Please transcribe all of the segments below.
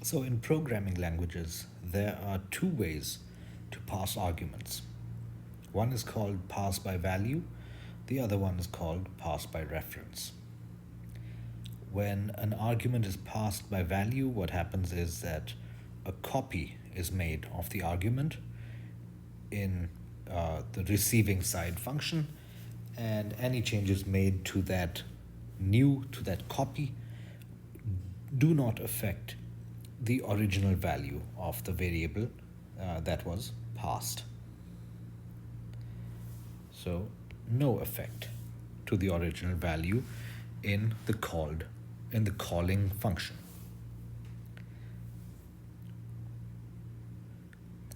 So in programming languages, there are two ways to pass arguments. One is called pass by value, the other one is called pass by reference. When an argument is passed by value, what happens is that a copy is made of the argument in the receiving side function, and any changes made to that copy do not affect the original value of the variable that was passed. So no effect to the original value in the calling function.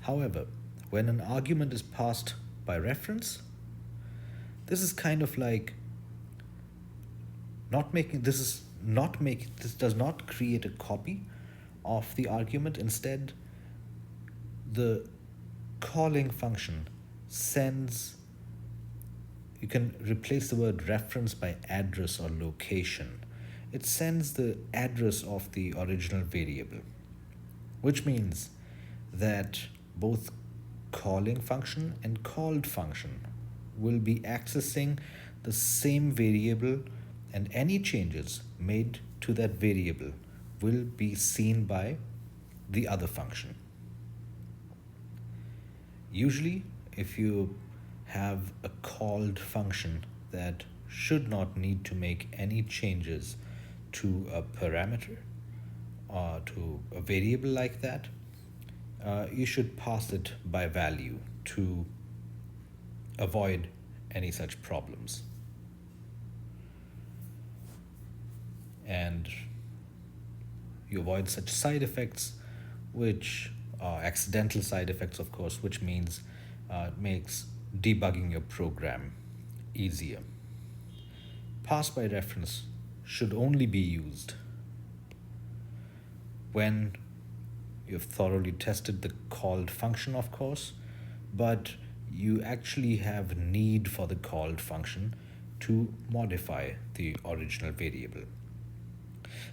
However, when an argument is passed by reference, this is kind of like not making this is not make this does not create a copy of the argument. Instead, the calling function sends, you can replace the word reference by address or location. It sends the address of the original variable, which means that both calling function and called function will be accessing the same variable, and any changes made to that variable will be seen by the other function. Usually, if you have a called function that should not need to make any changes to a parameter or to a variable like that, you should pass it by value to avoid any such problems. And you avoid such side effects, which are accidental side effects, of course, which means it makes debugging your program easier. Pass by reference should only be used when you've thoroughly tested the called function, of course, but you actually have need for the called function to modify the original variable.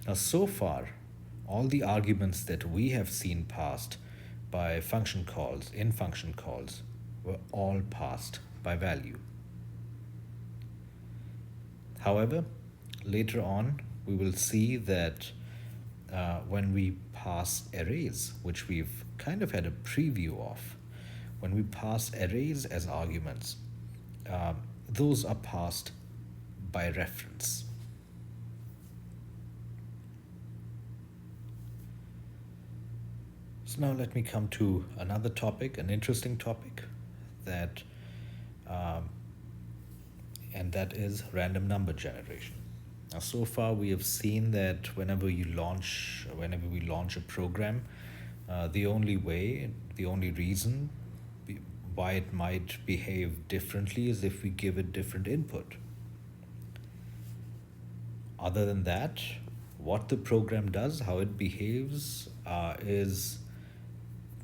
Now, so far, all the arguments that we have seen passed by function calls, in function calls, were all passed by value. However, later on, we will see that when we pass arrays, which we've kind of had a preview of, when we pass arrays as arguments, those are passed by reference. So now let me come to another topic, an interesting topic, and that is random number generation. Now, so far we have seen that whenever we launch a program, the only reason why it might behave differently is if we give it different input. Other than that, what the program does, how it behaves, is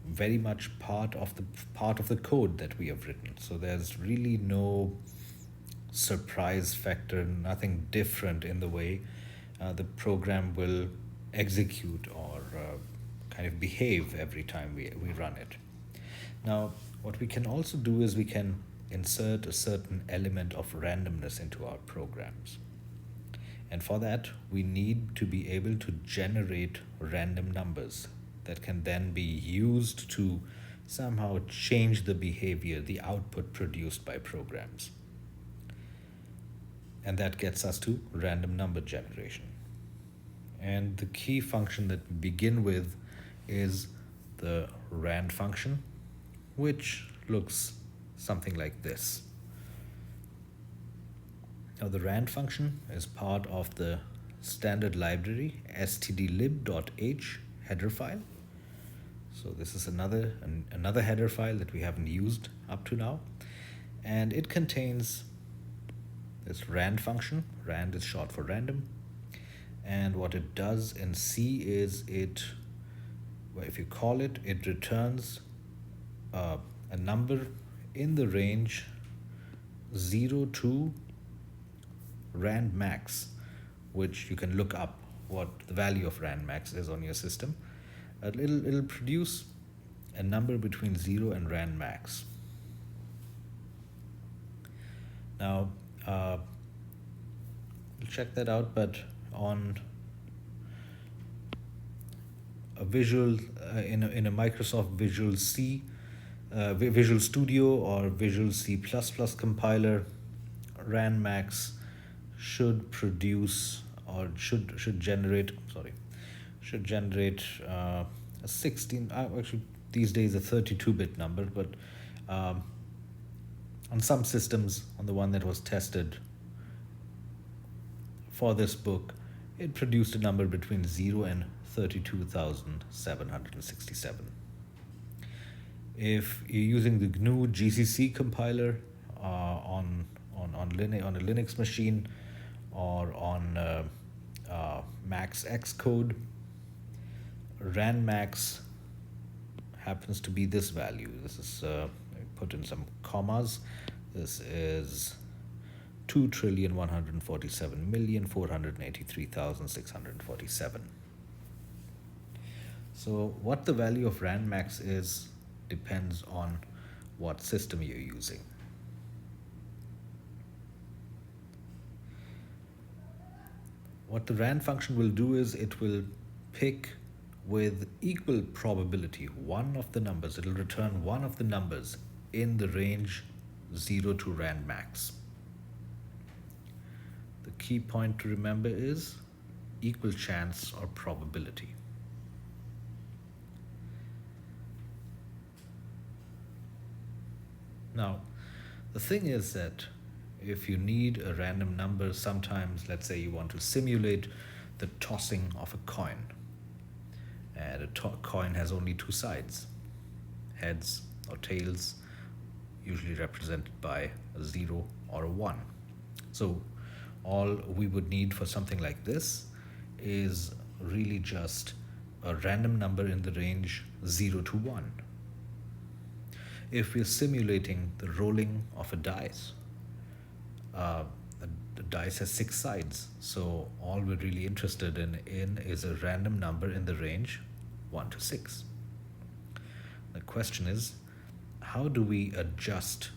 very much part of the code that we have written. So there's really no surprise factor, nothing different in the way the program will execute or kind of behave every time we run it. Now, what we can also do is we can insert a certain element of randomness into our programs. And for that, we need to be able to generate random numbers that can then be used to somehow change the behavior, the output produced by programs. And that gets us to random number generation. And the key function that we begin with is the rand function, which looks something like this. Now, the rand function is part of the standard library stdlib.h header file. So this is another header file that we haven't used up to now, and it contains this rand function. Rand is short for random, and what it does in C is if you call it, it returns a number in the range 0 to rand max, which you can look up what the value of rand max is on your system. It'll produce a number between 0 and rand max. Now, we'll check that out, but on a visual in a Microsoft Visual C, Visual Studio or Visual C++ compiler, rand max should produce or should generate a 16 actually these days a 32-bit number, but um, on some systems, on the one that was tested for this book, it produced a number between 0 and 32,767. If you're using the GNU GCC compiler on Linux, on a Linux machine, or on Max Xcode, rand max happens to be this value. This is put in some commas. This is 2,147,483,647. So what the value of rand max is depends on what system you're using. What the rand function will do is it will pick with equal probability one of the numbers. It'll return one of the numbers in the range 0 to rand max. The key point to remember is equal chance or probability. Now, the thing is that if you need a random number, sometimes, let's say you want to simulate the tossing of a coin, and a coin has only two sides, heads or tails, usually represented by a 0 or a 1. So all we would need for something like this is really just a random number in the range 0 to 1. If we're simulating the rolling of a dice, the dice has 6 sides, so all we're really interested in is a random number in the range 1 to 6. The question is, how do we adjust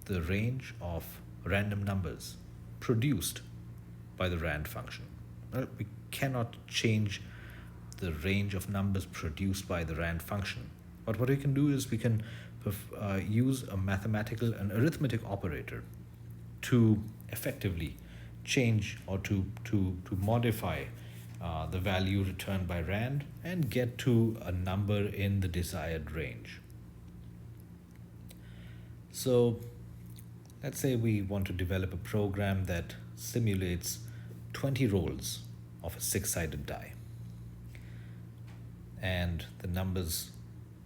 the range of random numbers produced by the rand function? Well, we cannot change the range of numbers produced by the rand function, but what we can do is we can use an arithmetic operator to effectively change or to modify the value returned by rand and get to a number in the desired range. So let's say we want to develop a program that simulates 20 rolls of a 6-sided die, and the numbers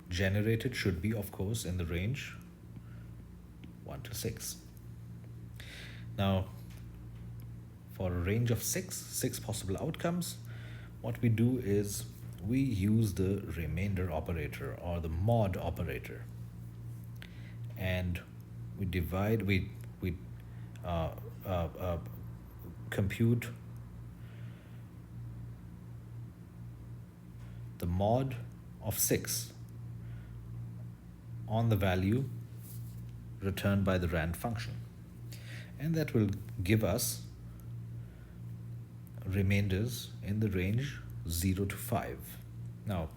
generated should be, of course, in the range 1 to 6. Now, for a range of six possible outcomes, what we do is we use the remainder operator or the mod operator, and we compute the mod of 6 on the value returned by the rand function, and that will give us remainders in the range 0 to 5. Now,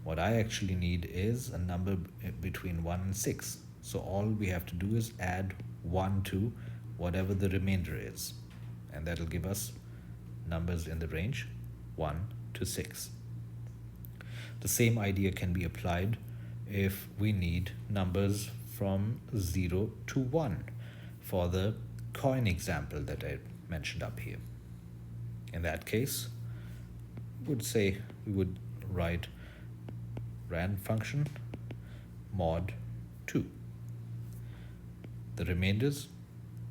what I actually need is a number between 1 and 6. So all we have to do is add 1 to whatever the remainder is, and that'll give us numbers in the range 1 to 6. The same idea can be applied if we need numbers from 0 to 1 for the coin example that I mentioned up here. In that case, we would write rand function mod 2. The remainders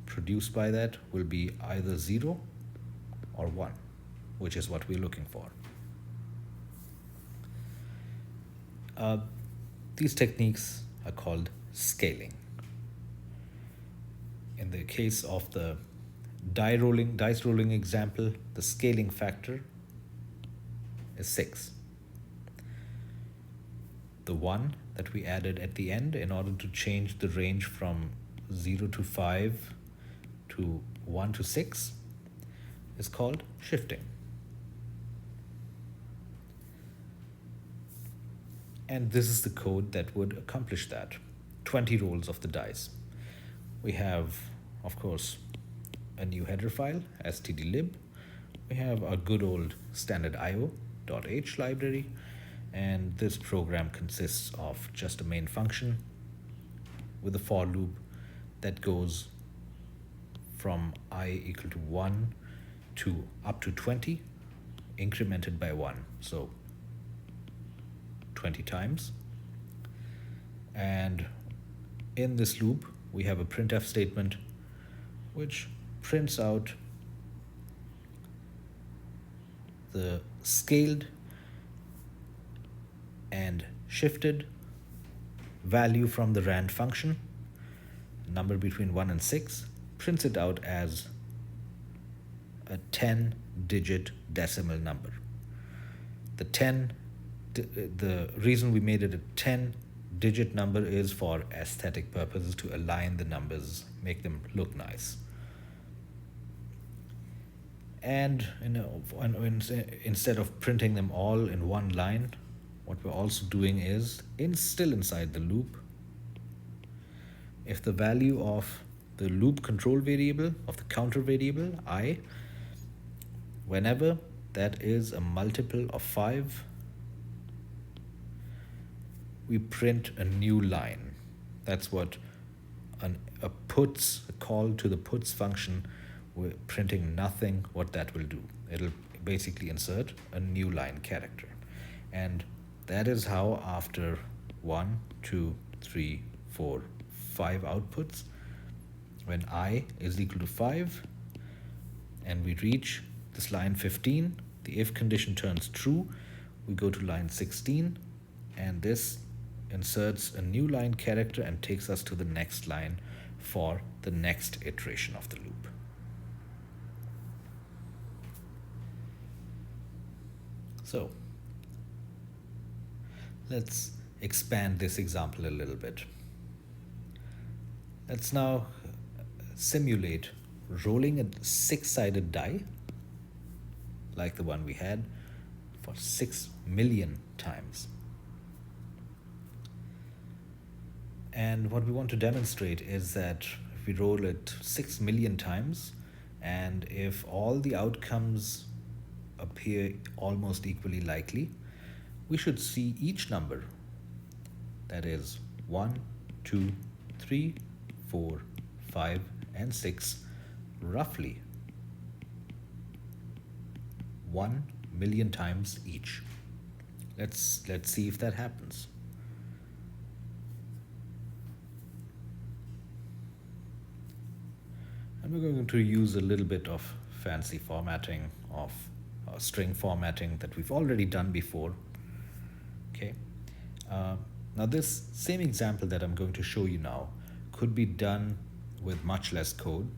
produced by that will be either 0 or 1, which is what we're looking for. These techniques are called scaling. In the case of the dice rolling example, the scaling factor is 6. the 1 that we added at the end in order to change the range from 0 to 5 to 1 to 6 is called shifting. And this is the code that would accomplish that. 20 rolls of the dice. We have, of course, a new header file, stdlib. We have our good old standard io.h library, and this program consists of just a main function with a for loop that goes from I equal to 1 to up to 20, incremented by 1. So 20 times. And in this loop, we have a printf statement which prints out the scaled and shifted value from the rand function, number between 1 and 6, prints it out as a 10-digit decimal number. The reason we made it a 10-digit number is for aesthetic purposes, to align the numbers, make them look nice. And instead of printing them all in one line, what we're also doing is, still inside the loop, if the value of the loop control variable, of the counter variable, I, whenever that is a multiple of 5, we print a new line. That's what a call to the puts function, we're printing nothing, what that will do. It'll basically insert a new line character. And that is how, after 1, 2, 3, 4, 5 outputs, when I is equal to 5 and we reach this line 15, the if condition turns true, we go to line 16, and this inserts a new line character and takes us to the next line for the next iteration of the loop. So let's expand this example a little bit. Let's now simulate rolling a 6-sided die, like the one we had, for 6 million times. And what we want to demonstrate is that if we roll it 6 million times, and if all the outcomes appear almost equally likely, we should see each number, that is 1, 2, 3, 4, 5, and 6, roughly 1 million times each. Let's see if that happens. And we're going to use a little bit of fancy formatting of string formatting that we've already done before. Okay. Now this same example that I'm going to show you now could be done with much less code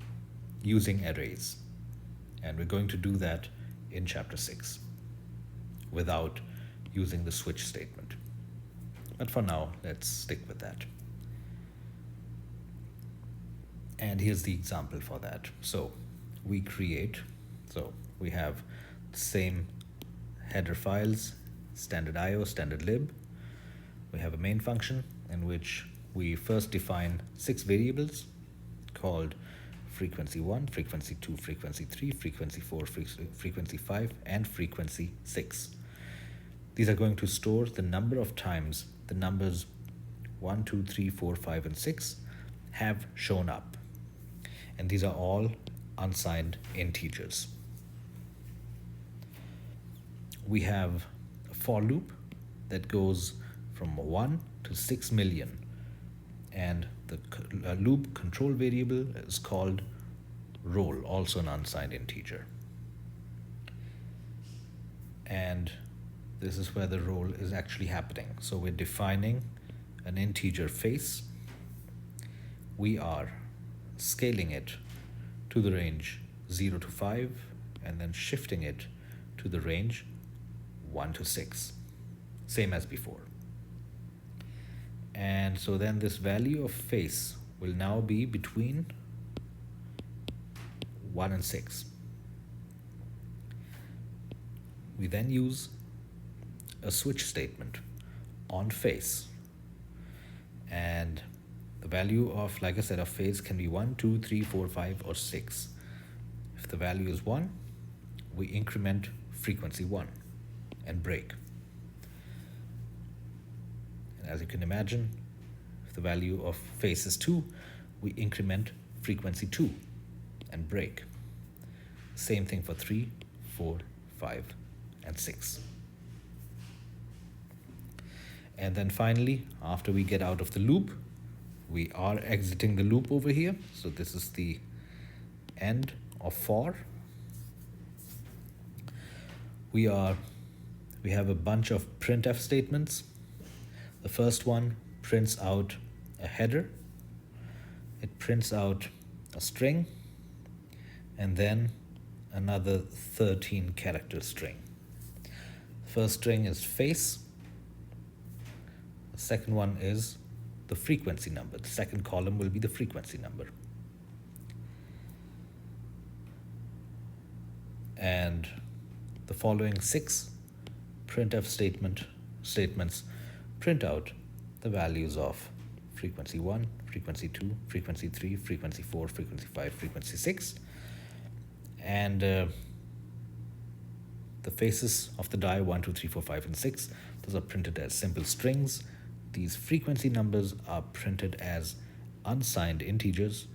using arrays. And we're going to do that in chapter 6 without using the switch statement. But for now, let's stick with that. And here's the example for that. So we have the same header files, standard IO, standard lib. We have a main function in which we first define 6 variables called frequency 1, frequency 2, frequency 3, frequency 4, frequency 5, and frequency 6. These are going to store the number of times the numbers 1, 2, 3, 4, 5, and 6 have shown up. And these are all unsigned integers. We have a for loop that goes from 1 to 6 million, and the loop control variable is called roll, also an unsigned integer. And this is where the roll is actually happening. So we're defining an integer face. We are scaling it to the range 0 to 5, and then shifting it to the range 1 to 6, same as before. And so then this value of face will now be between 1 and 6. We then use a switch statement on face, and the value of, like I said, of face can be 1, 2, 3, 4, 5, or 6. If the value is 1, we increment frequency 1 and break. And as you can imagine, if the value of face is 2, we increment frequency 2 and break. Same thing for 3, 4, 5, and 6. And then finally, after we get out of the loop, we are exiting the loop over here. So this is the end of for. We have a bunch of printf statements. The first one prints out a header. It prints out a string, and then another 13 character string. The first string is face. The second one is the frequency number. The second column will be the frequency number. And the following 6 printf statements print out the values of frequency 1, frequency 2, frequency 3, frequency 4, frequency 5, frequency 6. And the faces of the die 1, 2, 3, 4, 5, and 6, those are printed as simple strings. These frequency numbers are printed as unsigned integers,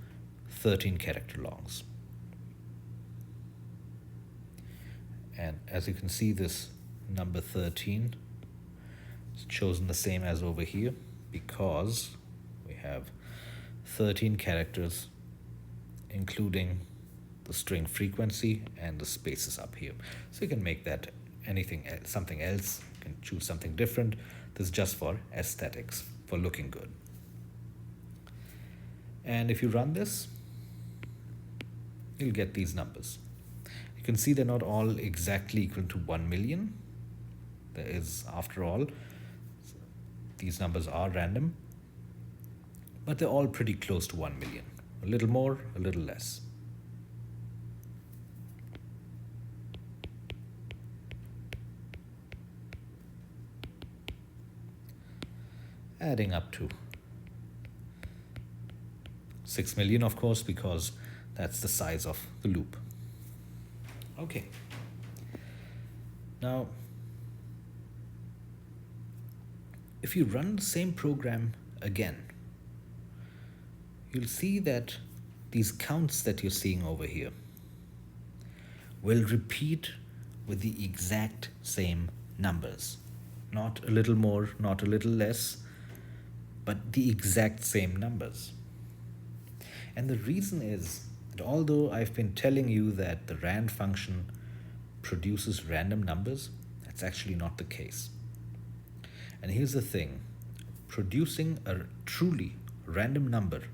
13 character longs. And as you can see, this number 13 is chosen the same as over here because we have 13 characters, including the string frequency and the spaces up here. So you can make that anything else, something else. You can choose something different. This is just for aesthetics, for looking good. And if you run this, you'll get these numbers. You can see they're not all exactly equal to 1 million. There is, after all, these numbers are random, but they're all pretty close to 1 million. A little more, a little less. Adding up to 6 million, of course, because that's the size of the loop. Okay. Now, if you run the same program again, you'll see that these counts that you're seeing over here will repeat with the exact same numbers. Not a little more, not a little less, but the exact same numbers. And the reason is that although I've been telling you that the rand function produces random numbers, that's actually not the case. And here's the thing, producing a truly random number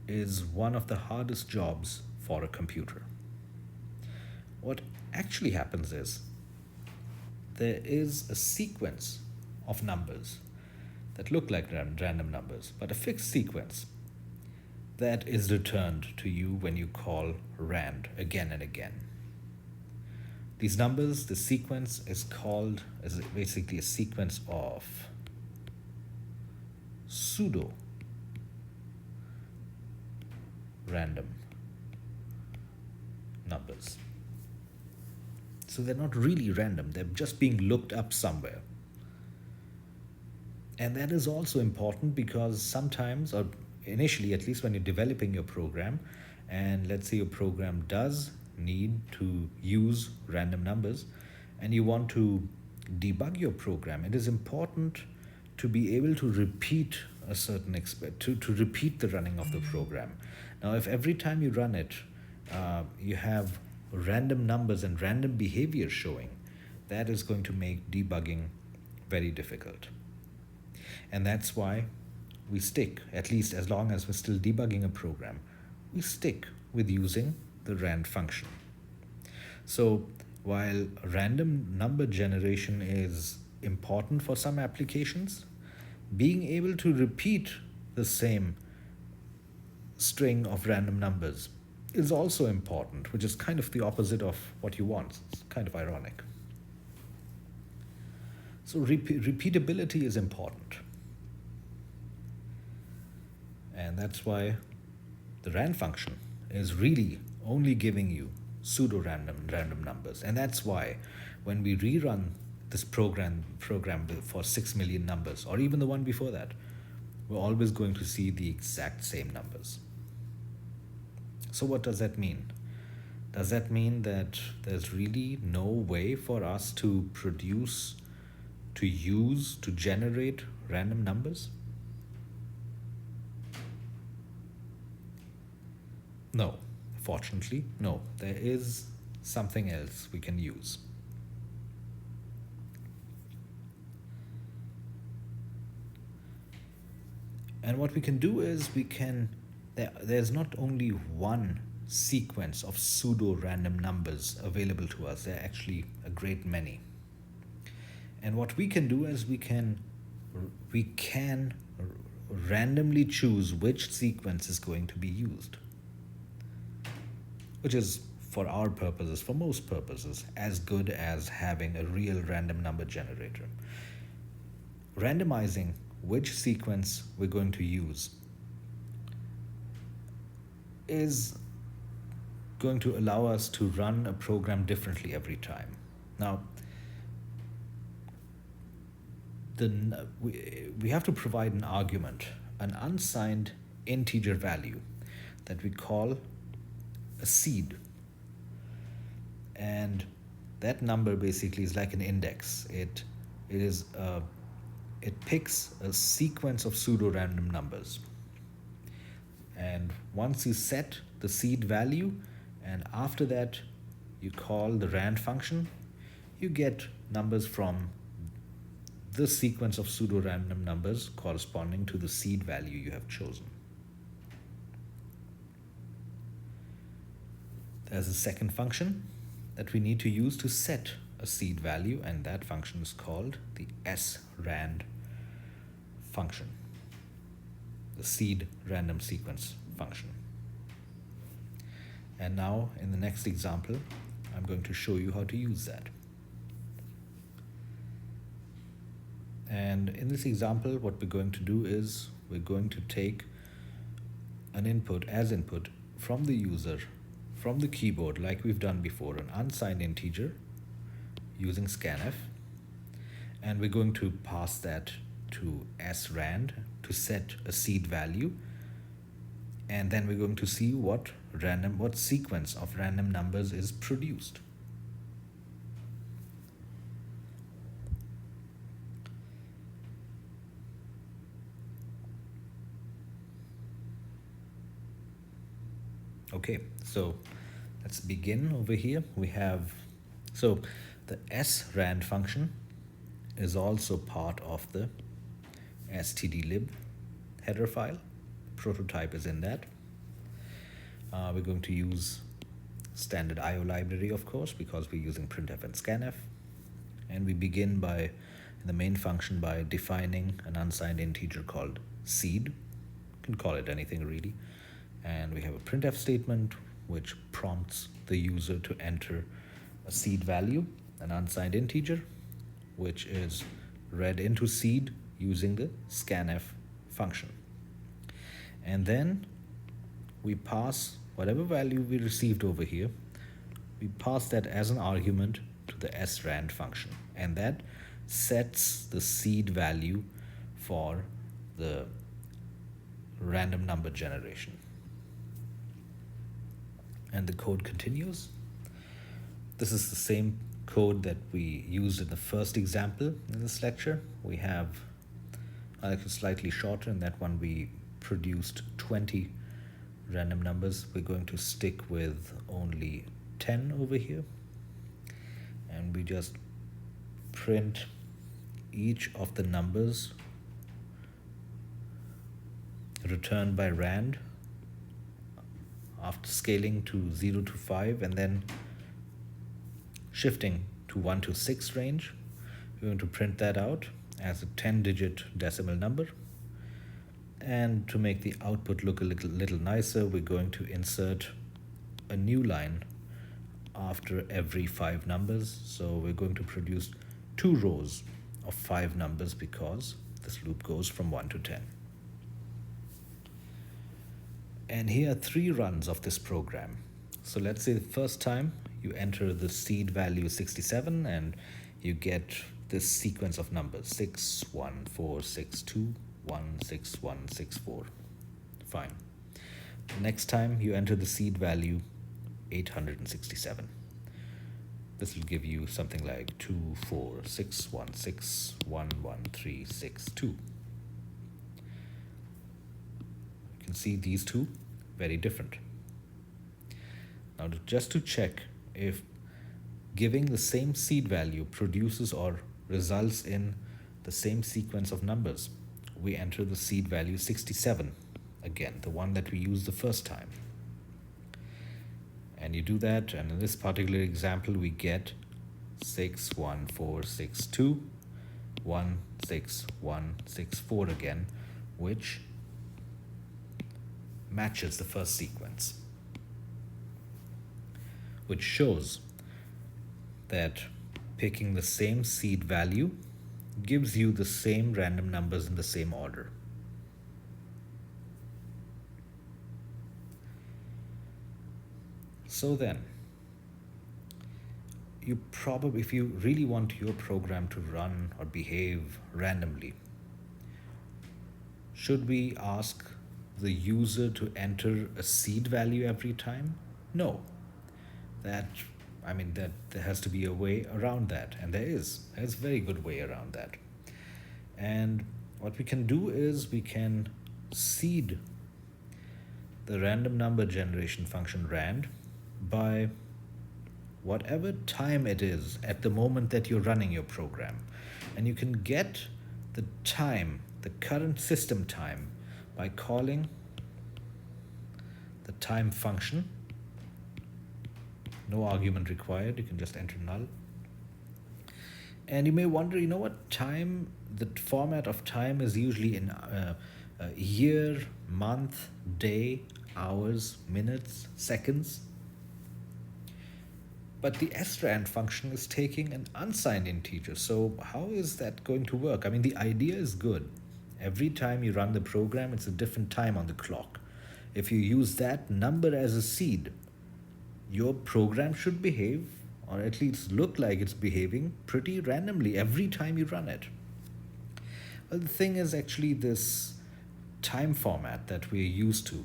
is one of the hardest jobs for a computer. What actually happens is there is a sequence of numbers that look like random numbers, but a fixed sequence that is returned to you when you call rand again and again. These numbers, the sequence is called as basically a sequence of pseudo random numbers. So they're not really random, they're just being looked up somewhere. And that is also important because sometimes, or initially at least when you're developing your program, and let's say your program does need to use random numbers and you want to debug your program, it is important to be able to repeat a certain to repeat the running of the program. Now, if every time you run it, you have random numbers and random behavior showing, that is going to make debugging very difficult. And that's why we stick, at least as long as we're still debugging a program, we stick with using the rand function. So while random number generation is important for some applications, being able to repeat the same string of random numbers is also important, which is kind of the opposite of what you want. It's kind of ironic. So repeatability is important. And that's why the rand function is really only giving you pseudo-random numbers. And that's why when we rerun this program for 6 million numbers, or even the one before that, we're always going to see the exact same numbers. So what does that mean? Does that mean that there's really no way for us to produce, to generate random numbers? No, fortunately, no. There is something else we can use. And what we can do is there's not only one sequence of pseudo-random numbers available to us. There are actually a great many. And what we can do is we can randomly choose which sequence is going to be used, which is, for our purposes, for most purposes, as good as having a real random number generator. Randomizing which sequence we're going to use is going to allow us to run a program differently every time. Now, we have to provide an argument, an unsigned integer value that we call a seed. And that number basically is like an index. It picks a sequence of pseudo-random numbers. And once you set the seed value, and after that you call the rand function, you get numbers from the sequence of pseudo-random numbers corresponding to the seed value you have chosen. There's a second function that we need to use to set a seed value, and that function is called the srand function, the seed random sequence function. And now in the next example, I'm going to show you how to use that. And in this example, what we're going to do is we're going to take an input from the user, from the keyboard, like we've done before, an unsigned integer using scanf, and we're going to pass that to srand to set a seed value, and then we're going to see what sequence of random numbers is produced. Okay, so let's begin over here. So the srand function is also part of the stdlib header file. Prototype is in that. We're going to use standard IO library, of course, because we're using printf and scanf. And we begin in the main function by defining an unsigned integer called seed. You can call it anything really. And we have a printf statement which prompts the user to enter a seed value, an unsigned integer, which is read into seed using the scanf function. And then we pass whatever value we received over here, we pass that as an argument to the srand function, and that sets the seed value for the random number generation. And the code continues. This is the same code that we used in the first example in this lecture. We have slightly shorter. In that one we produced 20 random numbers. We're going to stick with only 10 over here, and we just print each of the numbers returned by rand after scaling to 0 to 5 and then shifting to 1 to 6 range. We're going to print that out, as a 10-digit decimal number. And to make the output look a little nicer, we're going to insert a new line after every 5 numbers. So we're going to produce 2 rows of 5 numbers because this loop goes from 1 to 10. And here are 3 runs of this program. So let's say the first time you enter the seed value 67 and you get this sequence of numbers 6, 1, 4, 6, 2, 1, 6, 1, 6, 4. Fine. Next time you enter the seed value 867. This will give you something like 2, 4, 6, 1, 6, 1, 1, 3, 6, 2. You can see these two very different. Now just to check if giving the same seed value produces or results in the same sequence of numbers, we enter the seed value 67 again, the one that we used the first time. And you do that, and in this particular example we get 6, 1, 4, 6, 2, 1, 6, 1, 6, 4 again, which matches the first sequence, which shows that picking the same seed value gives you the same random numbers in the same order. So then, you probably, if you really want your program to run or behave randomly, should we ask the user to enter a seed value every time? No. That there has to be a way around that, and there's a very good way around that. And what we can do is we can seed the random number generation function rand by whatever time it is at the moment that you're running your program. And you can get the time, the current system time, by calling the time function. No argument required, you can just enter null. And you may wonder, what time, the format of time is usually in year, month, day, hours, minutes, seconds. But the srand function is taking an unsigned integer, so how is that going to work? The idea is good. Every time you run the program, it's a different time on the clock. If you use that number as a seed, your program should behave, or at least look like it's behaving, pretty randomly every time you run it. Well, the thing is actually this time format that we're used to,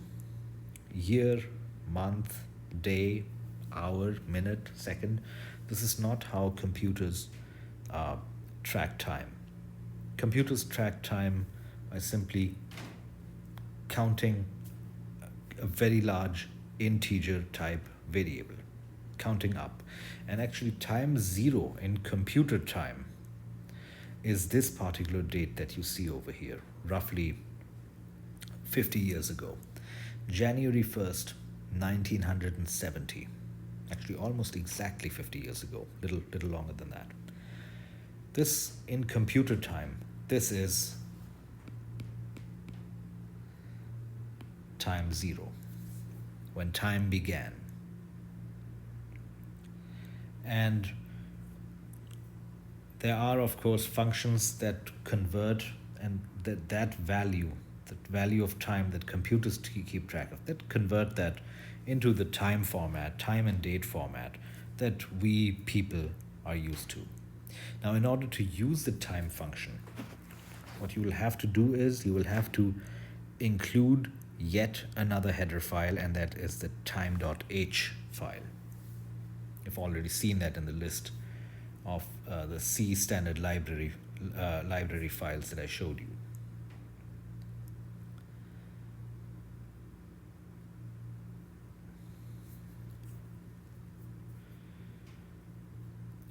year, month, day, hour, minute, second, this is not how computers track time. Computers track time by simply counting a very large integer type variable, counting up. And actually time 0 in computer time is this particular date that you see over here, roughly 50 years ago, January 1st, 1970. Actually almost exactly 50 years ago, little longer than that. This in computer time, this is time 0, when time began. And there are, of course, functions that convert, and that value of time that computers keep track of, that convert that into the time format, time and date format that we people are used to. Now, in order to use the time function, what you will have to do is you will have to include yet another header file, and that is the time.h file. You've already seen that in the list of the C standard library files that I showed you.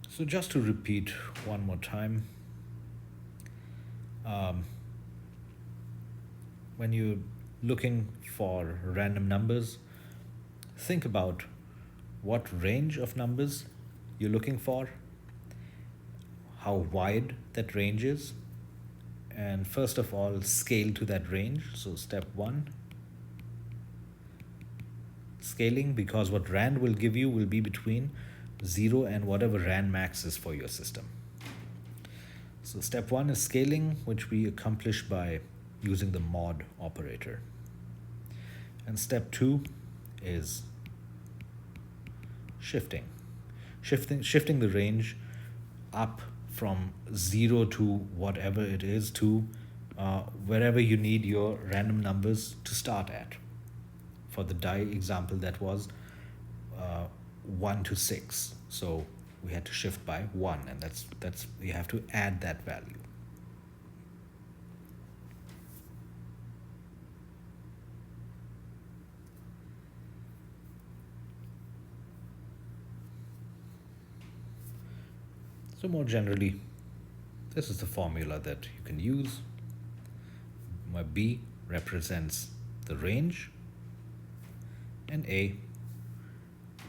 So just to repeat one more time, when you're looking for random numbers, think about what range of numbers you're looking for, how wide that range is, and first of all scale to that range. So step 1, scaling, because what rand will give you will be between 0 and whatever rand max is for your system. So step 1 is scaling, which we accomplish by using the mod operator. And step 2 is shifting the range up from 0 to whatever it is to wherever you need your random numbers to start at. For the die example, that was 1 to 6. So we had to shift by 1, and that's we have to add that value. So more generally, this is the formula that you can use, where B represents the range and A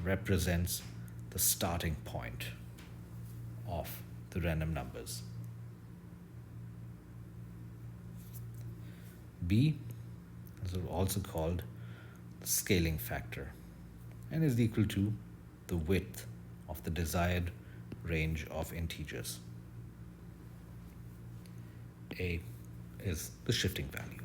represents the starting point of the random numbers. B is also called the scaling factor and is equal to the width of the desired range of integers. A is the shifting value.